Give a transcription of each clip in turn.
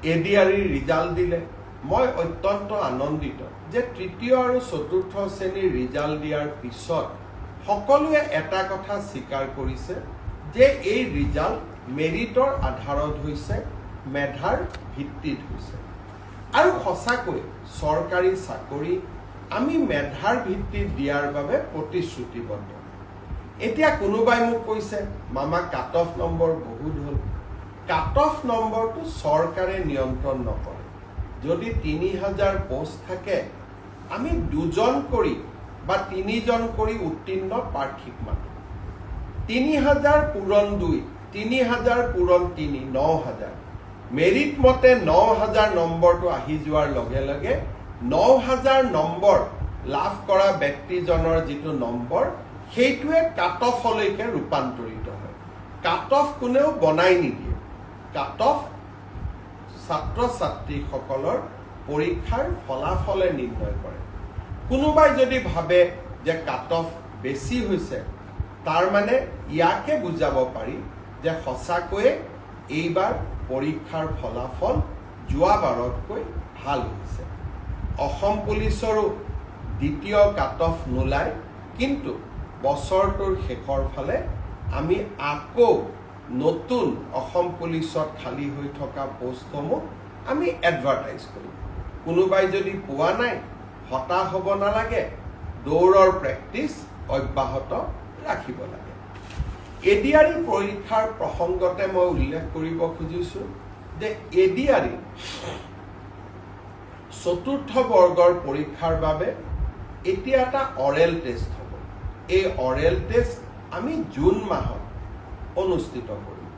ADRE result দিলে মই অত্যন্ত আনন্দিত যে তৃতীয় আৰু চতুৰ্থ শ্ৰেণীৰ ৰিজাল্ট দিয়াৰ পিছত সকলোৱে এটা কথা স্বীকাৰ কৰিছে যে এই ৰিজাল্ট মেৰিটৰ আধাৰত হৈছে, মেধাৰ ভিত্তিত হৈছে। আৰু সঁচাকৈ চৰকাৰী চাকৰি আমি মেধাৰ ভিত্তিত দিয়াৰ বাবে প্ৰতিশ্ৰুতিবদ্ধ। এতিয়া কোনোবাই মোক কৈছে মামা কাট অফ নম্বৰ বহুত হ'ল। কাট অফ নম্বৰটো চৰকাৰে নিয়ন্ত্ৰণ নকৰে। যদি ৩০০০ পোষ্ট থাকে আমি ২জন কৰি বা ৩জন কৰি উত্তীৰ্ণ প্ৰাৰ্থীক মাতো। ৩০০০ পূৰণ ২, ৩০০০ পূৰণ ৩, ৯০০০। মেৰিট মতে ৯০০০ নম্বৰটো আহি যোৱাৰ লগে লগে ৯০০০ নম্বৰ লাভ কৰা ব্যক্তিজনৰ যিটো নম্বৰ সেইটোৱে কাট অফলৈকে ৰূপান্তৰিত হয়। কাট অফ কোনেও বনাই নিদিয়ে। কাট অফ ছাত্ৰ ছাত্ৰীসকলৰ পৰীক্ষাৰ ফলাফলে নিৰ্ণয় কৰে। কোনোবাই যদি ভাবে যে কাট অফ বেছি হৈছে তাৰ মানে ইয়াকে বুজাব পাৰি যে সঁচাকৈয়ে এইবাৰ পৰীক্ষাৰ ফলাফল যোৱাবাৰতকৈ ভাল হৈছে। অসম পুলিচৰো দ্বিতীয় কাট অফ নোলায়, কিন্তু বছৰটোৰ শেষৰ ফালে আমি আকৌ নতুন অসম পুলিচত খালী হৈ থকা পোষ্টসমূহ আমি এডভাৰটাইজ কৰিম। কোনোবাই যদি পোৱা নাই হতাশ হ'ব নালাগে, দৌৰৰ প্ৰেক্টিচ অব্যাহত ৰাখিব লাগে। এডিআৰই পৰীক্ষাৰ প্ৰসংগতে মই উল্লেখ কৰিব খুজিছোঁ যে এডিআৰই চতুৰ্থ বৰ্গৰ পৰীক্ষাৰ বাবে এতিয়া এটা অৰেল টেষ্ট হ'ব। এই অৰেল টেষ্ট আমি জুন মাহত অনুষ্ঠিত কৰিম।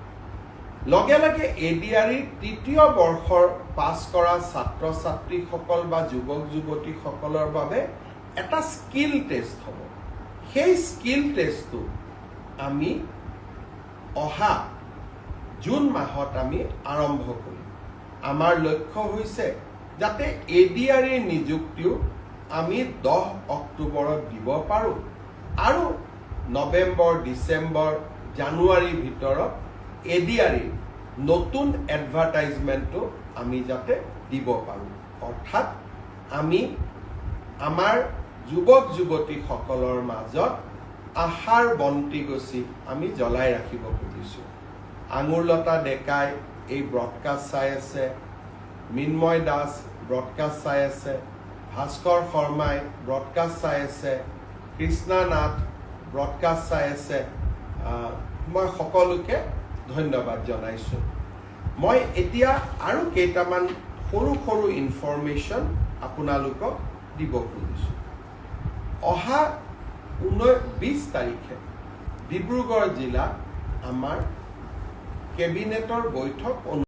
লগে লগে এডিআৰইৰ তৃতীয় বৰ্ষৰ পাছ কৰা ছাত্ৰ ছাত্ৰীসকল বা যুৱক যুৱতীসকলৰ বাবে এটা স্কিল টেষ্ট হ'ব। সেই স্কিল টেষ্টটো আমি অহা জুন মাহত আমি আৰম্ভ কৰিম। আমাৰ লক্ষ্য হৈছে যাতে এডিআৰইৰ নিযুক্তিও আমি 10 অক্টোবৰত দিব পাৰোঁ আৰু নৱেম্বৰ, ডিচেম্বৰ, জানুৱাৰীৰ ভিতৰত এডিআৰইৰ নতুন এডভাৰটাইজমেণ্টটো আমি যাতে দিব পাৰোঁ। অৰ্থাৎ আমি আমাৰ যুৱক যুৱতীসকলৰ মাজত আশাৰ বন্তি গছি আমি জ্বলাই ৰাখিব খুজিছোঁ। আঙুৰলতা ডেকাই এই ব্ৰডকাষ্ট চাই আছে, মৃন্ময় দাস ব্ৰডকাষ্ট চাই আছে, ভাস্কৰ শৰ্মাই ব্ৰডকাষ্ট চাই আছে, কৃষ্ণা নাথ ব্ৰডকাষ্ট চাই আছে। মই সকলোকে ধন্যবাদ জনাইছোঁ। মই এতিয়া আৰু কেইটামান সৰু সৰু ইনফৰমেশ্যন আপোনালোকক দিব খুজিছোঁ। অহা 20 তাৰিখে ডিব্ৰুগড় জিলাত আমাৰ কেবিনেটৰ বৈঠক